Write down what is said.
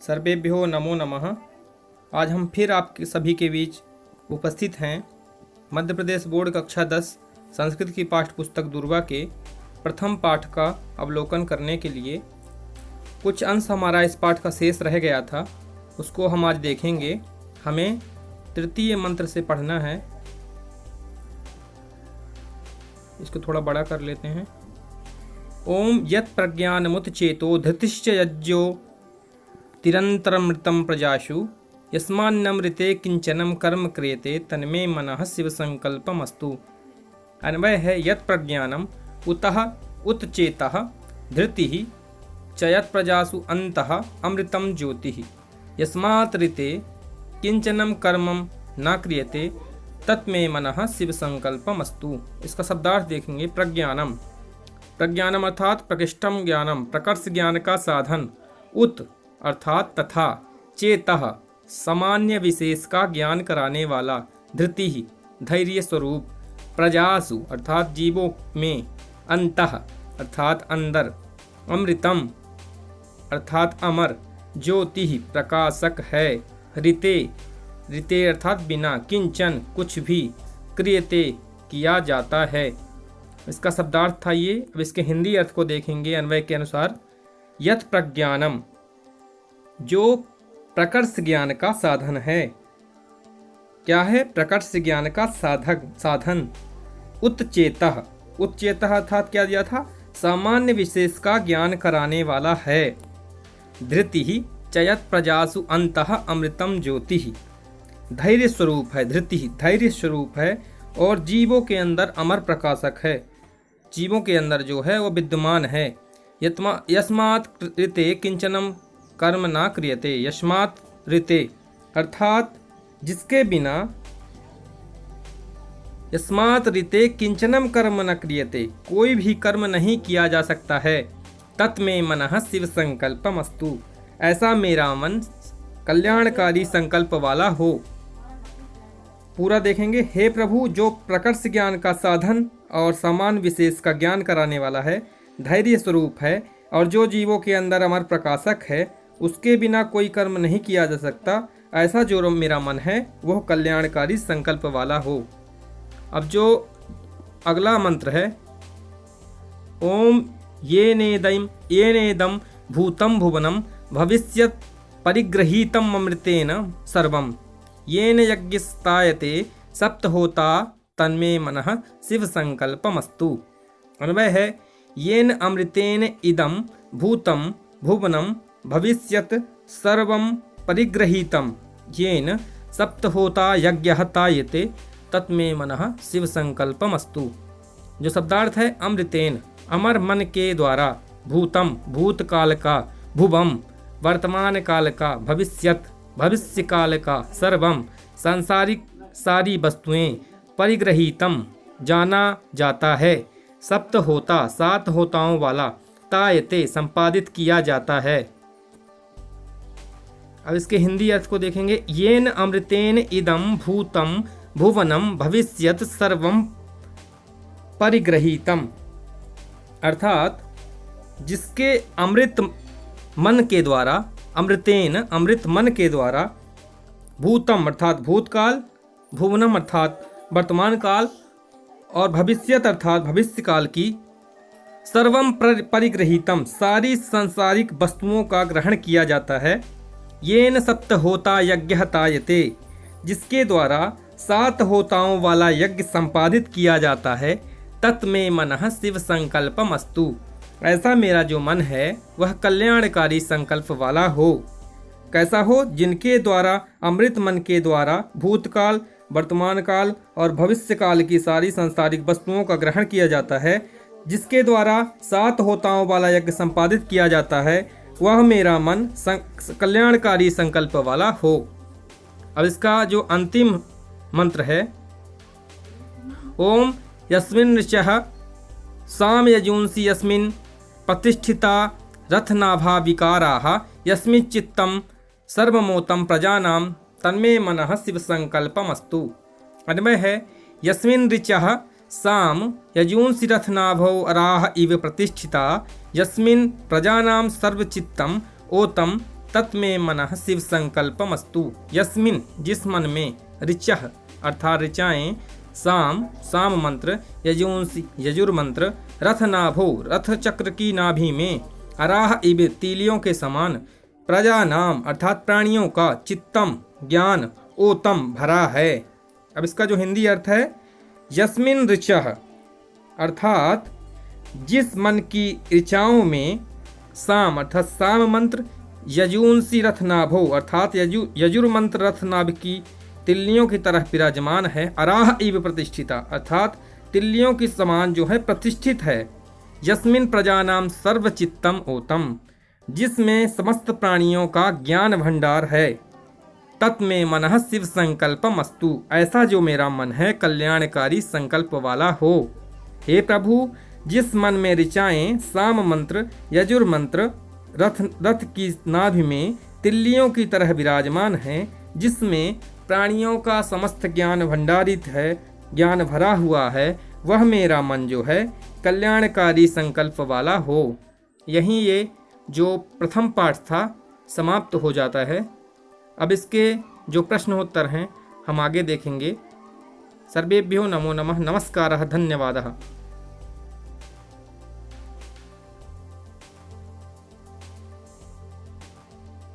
सर्वेभ्यो नमो नमः। आज हम फिर आपके सभी के बीच उपस्थित हैं मध्य प्रदेश बोर्ड कक्षा 10 संस्कृत की पाठ्य पुस्तक दुर्वा के प्रथम पाठ का अवलोकन करने के लिए। कुछ अंश हमारा इस पाठ का शेष रह गया था, उसको हम आज देखेंगे। हमें तृतीय मंत्र से पढ़ना है। इसको थोड़ा बड़ा कर लेते हैं। ओम यत् प्रज्ञानमुत चेतो धृतिश्च यज्ञो तिरंतरमृतं प्रजासु यस्मान्नमृते किंचनम कर्म क्रियते तन्मे मनः शिव संकल्पमस्तु। अन्वय है यत् प्रज्ञानम उतः उत चेतः धृतिः च यत् प्रजासु अन्तः अमृतं ज्योतिः यस्मात् ऋते किंचनम कर्मम न क्रियते तत्मे मनः शिव संकल्पमस्तु। इसका शब्दार्थ देखेंगे। प्रज्ञानम, प्रज्ञानम अर्थात प्रकृष्टम ज्ञानम, प्रकर्ष ज्ञान का साधन। उत अर्थात तथा, चेतः सामान्य विशेष का ज्ञान कराने वाला। धृति धैर्य स्वरूप। प्रजासु अर्थात जीवों में। अंतः अर्थात अंदर। अमृतम अर्थात अमर। ज्योति प्रकाशक है। ऋते ऋते अर्थात बिना। किंचन कुछ भी। क्रियते किया जाता है। इसका शब्दार्थ था ये। अब इसके हिंदी अर्थ को देखेंगे अन्वय के अनुसार। यत् प्रज्ञानम जो प्रकर्ष ज्ञान का साधन है। क्या है? प्रकर्ष ज्ञान का साधन। उत्चेतः, उत्चेतः अर्थात क्या दिया था? सामान्य विशेष का ज्ञान कराने वाला है। धृति चयत प्रजासु अंतः अमृतम ज्योति धैर्य स्वरूप है। धृति धैर्य स्वरूप है और जीवों के अंदर अमर प्रकाशक है। जीवों के अंदर जो है वो विद्यमान है। यस्मात् ऋते किंचनम कर्म ना क्रियते। यस्मात् ऋते अर्थात जिसके बिना। यस्मात् ऋते किंचनम कर्म न क्रियते कोई भी कर्म नहीं किया जा सकता है। तत्मे मनः शिव संकल्पमस्तु ऐसा मेरा मन कल्याणकारी संकल्प वाला हो। पूरा देखेंगे। हे प्रभु जो प्रकर्ष ज्ञान का साधन और समान विशेष का ज्ञान कराने वाला है, धैर्य स्वरूप है और जो जीवों के अंदर अमर प्रकाशक है, उसके बिना कोई कर्म नहीं किया जा सकता। ऐसा जो मेरा मन है वह कल्याणकारी संकल्प वाला हो। अब जो अगला मंत्र है। ओम ये नेदम भूतम भुवनम भविष्यत् परिगृहीतम अमृतेन सर्वम येन यज्ञस्तायते सप्तहोता तन्मे मनः शिव संकल्पमस्तु। अन्वय है येन अमृतेन इदम भूतम भुवनम भविष्यत् सर्वं परिगृहीतम येन सप्तहोता यज्ञः तायते तत्मे मनः शिव संकल्पमस्तु। जो शब्दार्थ है अमृतेन अमर मन के द्वारा। भूतम भूतकाल का। भुवम वर्तमान काल का। भविष्यत भविष्य काल का। सर्वम सांसारिक सारी वस्तुएं। परिगृहीतम जाना जाता है। सप्त होता सात होताओं वाला। तायते संपादित किया जाता है। अब इसके हिंदी अर्थ को देखेंगे। येन अमृतेन इदम भूतम भुवनम भविष्यत सर्वम परिगृहीतम अर्थात जिसके अमृत मन के द्वारा। अमृतेन अमृत मन के द्वारा। भूतम अर्थात भूतकाल। भुवनम अर्थात वर्तमान काल और भविष्यत अर्थात भविष्य काल की। सर्वम परिगृहीतम सारी सांसारिक वस्तुओं का ग्रहण किया जाता है। येन सप्त होता यज्ञ तायते जिसके द्वारा सात होताओं वाला यज्ञ संपादित किया जाता है। तत्मे मनः शिव संकल्पमस्तु ऐसा मेरा जो मन है वह कल्याणकारी संकल्प वाला हो। कैसा हो? जिनके द्वारा अमृत मन के द्वारा भूतकाल वर्तमान काल और भविष्य काल की सारी सांसारिक वस्तुओं का ग्रहण किया जाता है। जिसके द्वारा सात होताओं वाला यज्ञ संपादित किया जाता है वह मेरा मन कल्याणकारी संकल्प वाला हो। अब इसका जो अंतिम मंत्र है। ओम यस्मिन् ऋचः साम यजूंसि यस्मिन् प्रतिष्ठिता रथनाभा विकाराः यस्मिच्चित्तं सर्वमोतं प्रजानां तन्मे मनः शिव संकल्पमस्तु। अन्वय है यस्मिन् ऋचः साम यजूंसि रथनाभौ अराह इव प्रतिष्ठिता यस्मिन् प्रजानां सर्वचित्तम् ओतं तत्मे मनः शिव संकल्पमस्तु। यस्मिन जिस मन में ऋचः अर्थात ऋचाएं, साम साम मंत्र, यजुंसी यजुर्मंत्र, रथ नाभो रथ चक्र की नाभि में, अराह इव तीलियों के समान, प्रजा नाम अर्थात प्राणियों का, चित्तम ज्ञान, ओतम भरा है। अब इसका जो हिंदी अर्थ है, यस्मिन ऋचः अर्थात जिस मन की ऋचाओं में, साम अर्थात साम मंत्र, यजुंसी रथनाभो अर्थात यजुर्मंत्र रथनाभ की तिल्लियों की तरह विराजमान है, अराह इव प्रतिष्ठिता अर्थात तिल्लियों की समान जो है प्रतिष्ठित है, यस्मिन प्रजानाम सर्वचित्तम ओतम जिसमें समस्त प्राणियों का ज्ञान भंडार है, तत्मे मनः शिव संकल्पम अस्तु ऐसा जो मेरा मन है कल्याणकारी संकल्प वाला हो। हे प्रभु, जिस मन में ऋचाएं, साम मंत्र, यजुर मंत्र, रथ की नाभि में तिल्लियों की तरह विराजमान हैं, जिसमें प्राणियों का समस्त ज्ञान भंडारित है, ज्ञान भरा हुआ है, वह मेरा मन जो है कल्याणकारी संकल्प वाला हो। यहीं ये जो प्रथम पाठ था समाप्त हो जाता है। अब इसके जो प्रश्नोत्तर हैं हम आगे देखेंगे। सर्वेभ्यो नमो नमः, नमस्कारः, धन्यवादः।